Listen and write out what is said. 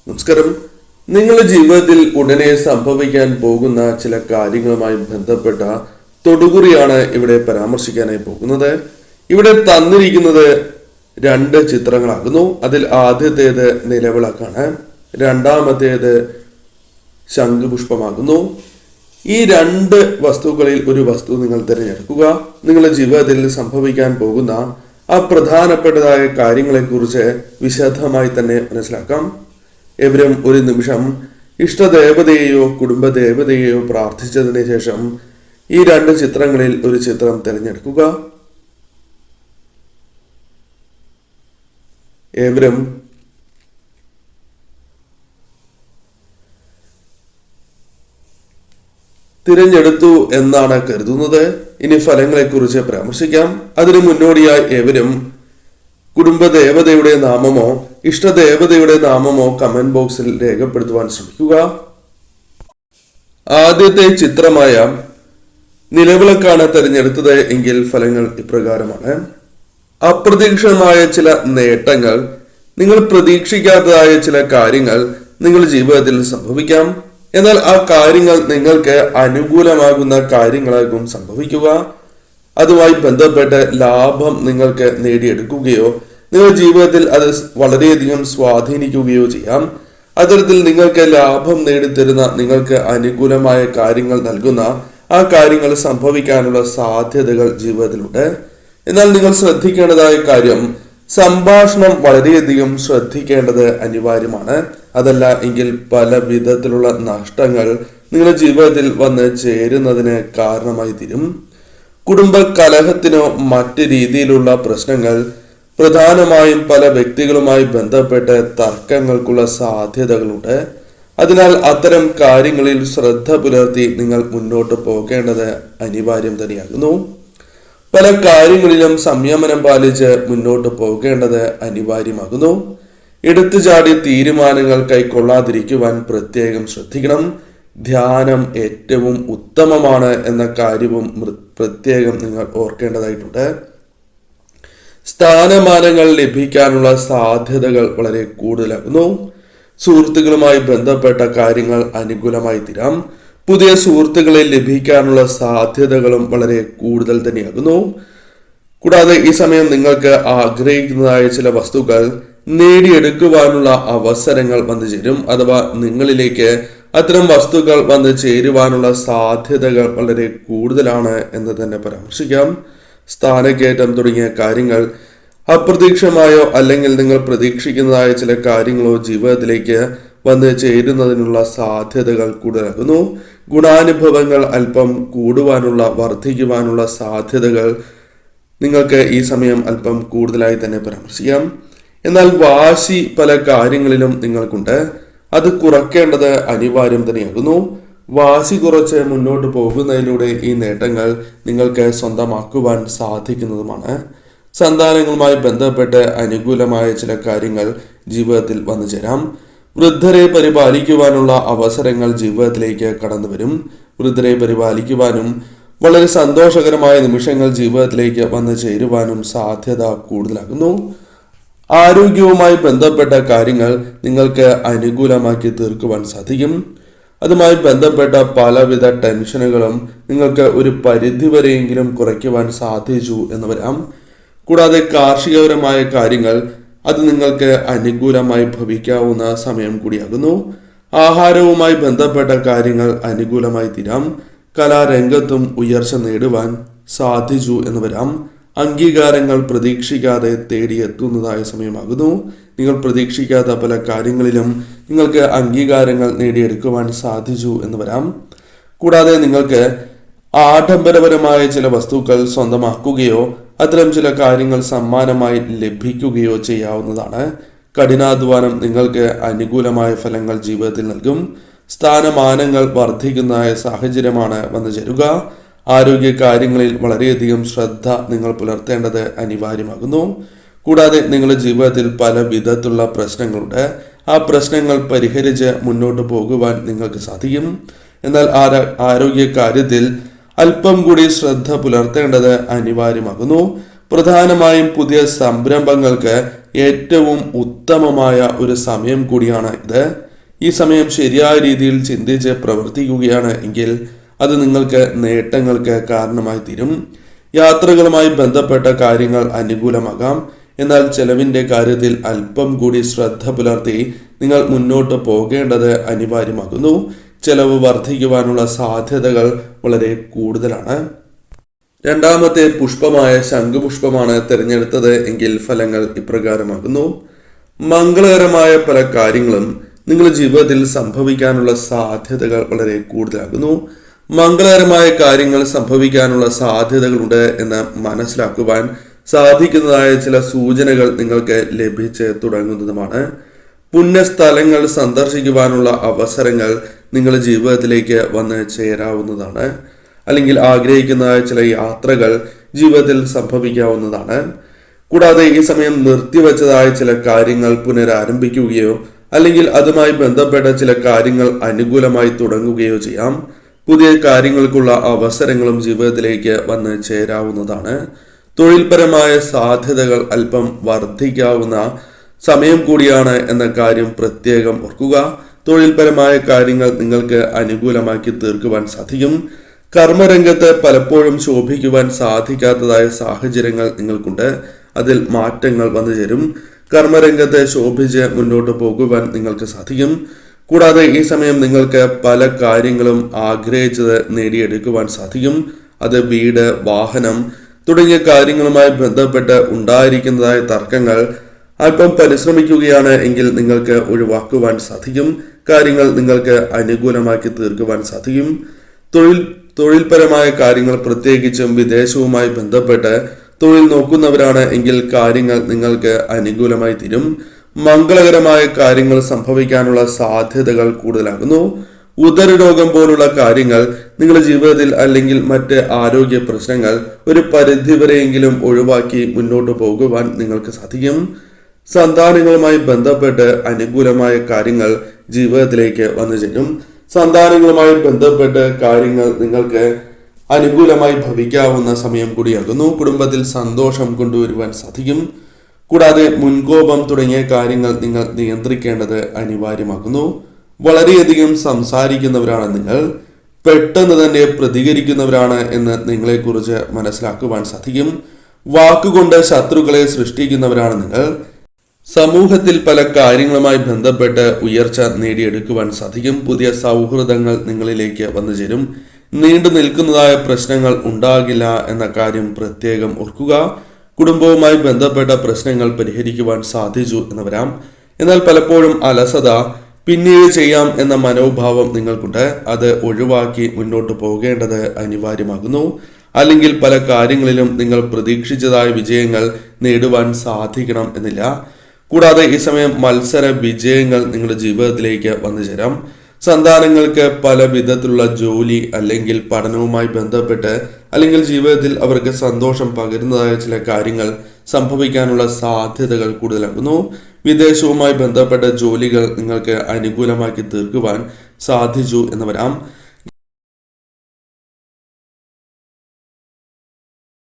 നമസ്കാരം. നിങ്ങളുടെ ജീവിതത്തിൽ ഉടനെ സംഭവിക്കാൻ പോകുന്ന ചില കാര്യങ്ങളുമായി ബന്ധപ്പെട്ട തൊടുകുറിയാണ് ഇവിടെ പരാമർശിക്കാനായി പോകുന്നത്. ഇവിടെ തന്നിരിക്കുന്നത് 2 ചിത്രങ്ങളാകുന്നു. അതിൽ ആദ്യത്തേത് നിലവിളക്കാണ്, രണ്ടാമത്തേത് ശംഖുപുഷ്പമാകുന്നു. ഈ 2 വസ്തുക്കളിൽ ഒരു വസ്തു നിങ്ങൾ തിരഞ്ഞെടുക്കുക. നിങ്ങളുടെ ജീവിതത്തിൽ സംഭവിക്കാൻ പോകുന്ന ആ പ്രധാനപ്പെട്ടതായ കാര്യങ്ങളെക്കുറിച്ച് വിശദമായി തന്നെ മനസ്സിലാക്കാം. എവരും ഒരു നിമിഷം ഇഷ്ടദേവതയെയോ കുടുംബദേവതയെയോ പ്രാർത്ഥിച്ചതിന് ശേഷം ഈ 2 ചിത്രങ്ങളിൽ ഒരു ചിത്രം തിരഞ്ഞെടുക്കുക. എവരും തിരഞ്ഞെടുത്തു എന്നാണ് കരുതുന്നത്. ഇനി ഫലങ്ങളെക്കുറിച്ച് പരാമർശിക്കാം. അതിനു മുന്നോടിയായി എവരും കുടുംബദേവതയുടെ നാമമോ ഇഷ്ടദേവതയുടെ നാമമോ കമന്റ് ബോക്സിൽ രേഖപ്പെടുത്തുവാൻ ശ്രമിക്കുക. ആദ്യത്തെ ചിത്രമായ നിലവിളക്കാണ് തിരഞ്ഞെടുത്തത് എങ്കിൽ ഫലങ്ങൾ ഇപ്രകാരമാണ്. അപ്രതീക്ഷിതമായ ചില നേട്ടങ്ങൾ, നിങ്ങൾ പ്രതീക്ഷിക്കാത്തതായ ചില കാര്യങ്ങൾ നിങ്ങളുടെ ജീവിതത്തിൽ സംഭവിക്കാം. എന്നാൽ ആ കാര്യങ്ങൾ നിങ്ങൾക്ക് അനുകൂലമാകുന്ന കാര്യങ്ങളാകും സംഭവിക്കുക. അതുമായി ബന്ധപ്പെട്ട് ലാഭം നിങ്ങൾക്ക് നേടിയെടുക്കുകയോ നിങ്ങളുടെ ജീവിതത്തിൽ അത് വളരെയധികം സ്വാധീനിക്കുകയോ ചെയ്യാം. അത്തരത്തിൽ നിങ്ങൾക്ക് ലാഭം നേടിത്തരുന്ന, നിങ്ങൾക്ക് അനുകൂലമായ കാര്യങ്ങൾ നൽകുന്ന ആ കാര്യങ്ങൾ സംഭവിക്കാനുള്ള സാധ്യതകൾ ജീവിതത്തിലുണ്ട്. എന്നാൽ നിങ്ങൾ ശ്രദ്ധിക്കേണ്ടതായ കാര്യം, സംഭാഷണം വളരെയധികം ശ്രദ്ധിക്കേണ്ടത് അനിവാര്യമാണ്. അതല്ല എങ്കിൽ പല വിധത്തിലുള്ള നഷ്ടങ്ങൾ നിങ്ങളുടെ ജീവിതത്തിൽ വന്ന് ചേരുന്നതിന് കാരണമായി തീരും. കുടുംബ കലഹത്തിനോ മറ്റ് രീതിയിലുള്ള പ്രശ്നങ്ങൾ, പ്രധാനമായും പല വ്യക്തികളുമായി ബന്ധപ്പെട്ട് തർക്കങ്ങൾക്കുള്ള സാധ്യതകളുണ്ട്. അതിനാൽ അത്തരം കാര്യങ്ങളിൽ ശ്രദ്ധ പുലർത്തി നിങ്ങൾ മുന്നോട്ട് പോകേണ്ടത് അനിവാര്യം തന്നെയാകുന്നു. പല കാര്യങ്ങളിലും സംയമനം പാലിച്ച് മുന്നോട്ട് പോകേണ്ടത് അനിവാര്യമാകുന്നു. എടുത്തുചാടി തീരുമാനങ്ങൾ കൈക്കൊള്ളാതിരിക്കുവാൻ പ്രത്യേകം ശ്രദ്ധിക്കണം. ധ്യാനം ഏറ്റവും ഉത്തമമാണ് എന്ന കാര്യവും പ്രത്യേകം നിങ്ങൾ ഓർക്കേണ്ടതായിട്ടുണ്ട്. സ്ഥാനമാനങ്ങൾ ലഭിക്കാനുള്ള സാധ്യതകൾ വളരെ കൂടുതലാകുന്നു. സുഹൃത്തുക്കളുമായി ബന്ധപ്പെട്ട കാര്യങ്ങൾ അനുകൂലമായി തീരാം. പുതിയ സുഹൃത്തുക്കളെ ലഭിക്കാനുള്ള സാധ്യതകളും വളരെ കൂടുതൽ തന്നെയാകുന്നു. കൂടാതെ ഈ സമയം നിങ്ങൾക്ക് ആഗ്രഹിക്കുന്നതായ ചില വസ്തുക്കൾ നേടിയെടുക്കുവാനുള്ള അവസരങ്ങൾ വന്നു ചേരും. അഥവാ നിങ്ങളിലേക്ക് അത്തരം വസ്തുക്കൾ വന്ന് ചേരുവാനുള്ള സാധ്യതകൾ വളരെ കൂടുതലാണ് എന്ന് തന്നെ പരാമർശിക്കാം. സ്ഥാനക്കയറ്റം തുടങ്ങിയ കാര്യങ്ങൾ അപ്രതീക്ഷിതമായോ അല്ലെങ്കിൽ നിങ്ങൾ പ്രതീക്ഷിക്കുന്നതായ ചില കാര്യങ്ങളോ ജീവിതത്തിലേക്ക് വന്ന് ചേരുന്നതിനുള്ള സാധ്യതകൾ കൂടുതലാകുന്നു. ഗുണാനുഭവങ്ങൾ അല്പം കൂടുവാനുള്ള, വർദ്ധിക്കുവാനുള്ള സാധ്യതകൾ നിങ്ങൾക്ക് ഈ സമയം അല്പം കൂടുതലായി തന്നെ പരാമർശിക്കാം. എന്നാൽ വാശി പല കാര്യങ്ങളിലും നിങ്ങൾക്കുണ്ട്. അത് കുറയ്ക്കേണ്ടത് അനിവാര്യം തന്നെയാകുന്നു. വാശി കുറച്ച് മുന്നോട്ട് പോകുന്നതിലൂടെ ഈ നേട്ടങ്ങൾ നിങ്ങൾക്ക് സ്വന്തമാക്കുവാൻ സാധിക്കുന്നതുമാണ്. സന്താനങ്ങളുമായി ബന്ധപ്പെട്ട് അനുകൂലമായ ചില കാര്യങ്ങൾ ജീവിതത്തിൽ വന്നു ചേരാം. വൃദ്ധരെ പരിപാലിക്കുവാനുള്ള അവസരങ്ങൾ ജീവിതത്തിലേക്ക് കടന്നു വരും. വൃദ്ധരെ പരിപാലിക്കുവാനും വളരെ സന്തോഷകരമായ നിമിഷങ്ങൾ ജീവിതത്തിലേക്ക് വന്നു ചേരുവാനും സാധ്യത കൂടുതലാകുന്നു. ആരോഗ്യവുമായി ബന്ധപ്പെട്ട കാര്യങ്ങൾ നിങ്ങൾക്ക് അനുകൂലമാക്കി തീർക്കുവാൻ സാധിക്കും. അതുമായി ബന്ധപ്പെട്ട പലവിധ ടെൻഷനുകളും നിങ്ങൾക്ക് ഒരു പരിധിവരെയെങ്കിലും കുറയ്ക്കുവാൻ സാധിച്ചു എന്ന് വരാം. കൂടാതെ കാർഷികപരമായ കാര്യങ്ങൾ അത് നിങ്ങൾക്ക് അനുകൂലമായി ഭവിക്കാവുന്ന സമയം കൂടിയാകുന്നു. ആഹാരവുമായി ബന്ധപ്പെട്ട കാര്യങ്ങൾ അനുകൂലമായി തീരാം. കലാരംഗത്തും ഉയർച്ച നേടുവാൻ സാധിച്ചു എന്ന് വരാം. അംഗീകാരങ്ങൾ പ്രതീക്ഷിക്കാതെ തേടിയെത്തുന്നതായ സമയമാകുന്നു. നിങ്ങൾ പ്രതീക്ഷിക്കാത്ത പല കാര്യങ്ങളിലും നിങ്ങൾക്ക് അംഗീകാരങ്ങൾ നേടിയെടുക്കുവാൻ സാധിച്ചു എന്ന് വരാം. കൂടാതെ നിങ്ങൾക്ക് ആഡംബരപരമായ ചില വസ്തുക്കൾ സ്വന്തമാക്കുകയോ അത്തരം ചില കാര്യങ്ങൾ സമ്മാനമായി ലഭിക്കുകയോ ചെയ്യാവുന്നതാണ്. കഠിനാധ്വാനം നിങ്ങൾക്ക് അനുകൂലമായ ഫലങ്ങൾ ജീവിതത്തിൽ നൽകും. സ്ഥാനമാനങ്ങൾ വർദ്ധിക്കുന്നതായ സാഹചര്യമാണ് വന്നു ചേരുക. ആരോഗ്യ കാര്യങ്ങളിൽ വളരെയധികം ശ്രദ്ധ നിങ്ങൾ പുലർത്തേണ്ടത് അനിവാര്യമാകുന്നു. കൂടാതെ നിങ്ങളുടെ ജീവിതത്തിൽ പല വിധത്തിലുള്ള പ്രശ്നങ്ങളുണ്ട്. ആ പ്രശ്നങ്ങൾ പരിഹരിച്ച് മുന്നോട്ട് പോകുവാൻ നിങ്ങൾക്ക് സാധിക്കും. എന്നാൽ ആരോഗ്യ കാര്യത്തിൽ അല്പം കൂടി ശ്രദ്ധ പുലർത്തേണ്ടത് അനിവാര്യമാകുന്നു. പ്രധാനമായും പുതിയ സംരംഭങ്ങൾക്ക് ഏറ്റവും ഉത്തമമായ ഒരു സമയം കൂടിയാണ് ഇത്. ഈ സമയം ശരിയായ രീതിയിൽ ചിന്തിച്ച് പ്രവർത്തിക്കുകയാണ് എങ്കിൽ അത് നിങ്ങൾക്ക് നേട്ടങ്ങൾക്ക് കാരണമായി തീരും. യാത്രകളുമായി ബന്ധപ്പെട്ട കാര്യങ്ങൾ അനുകൂലമാകാം. എന്നാൽ ചെലവിന്റെ കാര്യത്തിൽ അല്പം കൂടി ശ്രദ്ധ പുലർത്തി നിങ്ങൾ മുന്നോട്ട് പോകേണ്ടത് അനിവാര്യമാകുന്നു. ചെലവ് വർദ്ധിക്കുവാനുള്ള സാധ്യതകൾ വളരെ കൂടുതലാണ്. രണ്ടാമത്തെ പുഷ്പമായ ശംഖുപുഷ്പമാണ് തിരഞ്ഞെടുത്തത് എങ്കിൽ ഫലങ്ങൾ ഇപ്രകാരമാകുന്നു. മംഗളകരമായ പല കാര്യങ്ങളും നിങ്ങളുടെ ജീവിതത്തിൽ സംഭവിക്കാനുള്ള സാധ്യതകൾ വളരെ കൂടുതലാകുന്നു. മംഗളകരമായ കാര്യങ്ങൾ സംഭവിക്കാനുള്ള സാധ്യതകളുണ്ട് എന്ന് മനസ്സിലാക്കുവാൻ സാധിക്കുന്നതായ ചില സൂചനകൾ നിങ്ങൾക്ക് ലഭിച്ച് തുടങ്ങുന്നതുമാണ്. പുണ്യസ്ഥലങ്ങൾ സന്ദർശിക്കുവാനുള്ള അവസരങ്ങൾ നിങ്ങളുടെ ജീവിതത്തിലേക്ക് വന്ന് ചേരാവുന്നതാണ്. അല്ലെങ്കിൽ ആഗ്രഹിക്കുന്നതായ ചില യാത്രകൾ ജീവിതത്തിൽ സംഭവിക്കാവുന്നതാണ്. കൂടാതെ ഈ സമയം നിർത്തിവെച്ചതായ ചില കാര്യങ്ങൾ പുനരാരംഭിക്കുകയോ അല്ലെങ്കിൽ അതുമായി ബന്ധപ്പെട്ട ചില കാര്യങ്ങൾ അനുകൂലമായി തുടങ്ങുകയോ ചെയ്യാം. പുതിയ കാര്യങ്ങൾക്കുള്ള അവസരങ്ങളും ജീവിതത്തിലേക്ക് വന്ന് ചേരാവുന്നതാണ്. തൊഴിൽപരമായ സാധ്യതകൾ അല്പം വർദ്ധിക്കാവുന്ന സമയം കൂടിയാണ് എന്ന കാര്യം പ്രത്യേകം ഓർക്കുക. തൊഴിൽപരമായ കാര്യങ്ങൾ നിങ്ങൾക്ക് അനുകൂലമാക്കി തീർക്കുവാൻ സാധിക്കും. കർമ്മരംഗത്ത് പലപ്പോഴും ശോഭിക്കുവാൻ സാധിക്കാത്തതായ സാഹചര്യങ്ങൾ നിങ്ങൾക്കുണ്ട്. അതിൽ മാറ്റങ്ങൾ വന്നു ചേരും. കർമ്മരംഗത്ത് ശോഭിച്ച് മുന്നോട്ട് പോകുവാൻ നിങ്ങൾക്ക് സാധിക്കും. കൂടാതെ ഈ സമയം നിങ്ങൾക്ക് പല കാര്യങ്ങളും ആഗ്രഹിച്ചത് നേടിയെടുക്കുവാൻ സാധിക്കും. അത് വീട്, വാഹനം തുടങ്ങിയ കാര്യങ്ങളുമായി ബന്ധപ്പെട്ട് ഉണ്ടായിരിക്കുന്നതായ തർക്കങ്ങൾ അല്പം പരിശ്രമിക്കുകയാണ് എങ്കിൽ നിങ്ങൾക്ക് ഒഴിവാക്കുവാൻ സാധിക്കും. കാര്യങ്ങൾ നിങ്ങൾക്ക് അനുകൂലമാക്കി തീർക്കുവാൻ സാധിക്കും. തൊഴിൽപരമായ കാര്യങ്ങൾ, പ്രത്യേകിച്ചും വിദേശവുമായി ബന്ധപ്പെട്ട് തൊഴിൽ നോക്കുന്നവരാണ് എങ്കിൽ കാര്യങ്ങൾ നിങ്ങൾക്ക് അനുകൂലമായി തീരും. മംഗളകരമായ കാര്യങ്ങൾ സംഭവിക്കാനുള്ള സാധ്യതകൾ കൂടുതലാകുന്നു. ഉദരരോഗം പോലുള്ള കാര്യങ്ങൾ നിങ്ങളുടെ ജീവിതത്തിൽ അല്ലെങ്കിൽ മറ്റ് ആരോഗ്യ പ്രശ്നങ്ങൾ ഒരു പരിധിവരെയെങ്കിലും ഒഴിവാക്കി മുന്നോട്ട് പോകുവാൻ നിങ്ങൾക്ക് സാധിക്കും. സന്താനങ്ങളുമായി ബന്ധപ്പെട്ട് അനുകൂലമായ കാര്യങ്ങൾ ജീവിതത്തിലേക്ക് വന്നു ചേരും. സന്താനങ്ങളുമായി ബന്ധപ്പെട്ട് കാര്യങ്ങൾ നിങ്ങൾക്ക് അനുകൂലമായി ഭവിക്കാവുന്ന സമയം കൂടിയാകുന്നു. കുടുംബത്തിൽ സന്തോഷം കൊണ്ടുവരുവാൻ സാധിക്കും. കൂടാതെ മുൻകോപം തുടങ്ങിയ കാര്യങ്ങൾ നിങ്ങൾ നിയന്ത്രിക്കേണ്ടത് അനിവാര്യമാകുന്നു. വളരെയധികം സംസാരിക്കുന്നവരാണ് നിങ്ങൾ. പെട്ടെന്ന് തന്നെ പ്രതികരിക്കുന്നവരാണ് എന്ന് നിങ്ങളെക്കുറിച്ച് മനസ്സിലാക്കുവാൻ സാധിക്കും. വാക്കുകൊണ്ട് ശത്രുക്കളെ സൃഷ്ടിക്കുന്നവരാണ് നിങ്ങൾ. സമൂഹത്തിൽ പല കാര്യങ്ങളുമായി ബന്ധപ്പെട്ട് ഉയർച്ച നേടിയെടുക്കുവാൻ സാധിക്കും. പുതിയ സൗഹൃദങ്ങൾ നിങ്ങളിലേക്ക് വന്നു ചേരും. നീണ്ടു നിൽക്കുന്നതായ പ്രശ്നങ്ങൾ ഉണ്ടാകില്ല എന്ന കാര്യം പ്രത്യേകം ഓർക്കുക. കുടുംബവുമായി ബന്ധപ്പെട്ട പ്രശ്നങ്ങൾ പരിഹരിക്കുവാൻ സാധിച്ചു എന്ന് വരാം. എന്നാൽ പലപ്പോഴും അലസത, പിന്നീട് ചെയ്യാം എന്ന മനോഭാവം നിങ്ങൾക്കുണ്ട്. അത് ഒഴിവാക്കി മുന്നോട്ട് പോകേണ്ടത് അനിവാര്യമാകുന്നു. അല്ലെങ്കിൽ പല കാര്യങ്ങളിലും നിങ്ങൾ പ്രതീക്ഷിച്ചതായ വിജയങ്ങൾ നേടുവാൻ സാധിക്കണം എന്നില്ല. കൂടാതെ ഈ സമയം മത്സര വിജയങ്ങൾ നിങ്ങളുടെ ജീവിതത്തിലേക്ക് വന്നു ചേരാം. സന്താനങ്ങൾക്ക് പല വിധത്തിലുള്ള ജോലി അല്ലെങ്കിൽ പഠനവുമായി ബന്ധപ്പെട്ട് അല്ലെങ്കിൽ ജീവിതത്തിൽ അവർക്ക് സന്തോഷം പകരുന്നതായ ചില കാര്യങ്ങൾ സംഭവിക്കാനുള്ള സാധ്യതകൾ കൂടുതലാകുന്നു. വിദേശവുമായി ബന്ധപ്പെട്ട ജോലികൾ നിങ്ങൾക്ക് അനുകൂലമാക്കി തീർക്കുവാൻ സാധിച്ചു എന്ന് വരാം.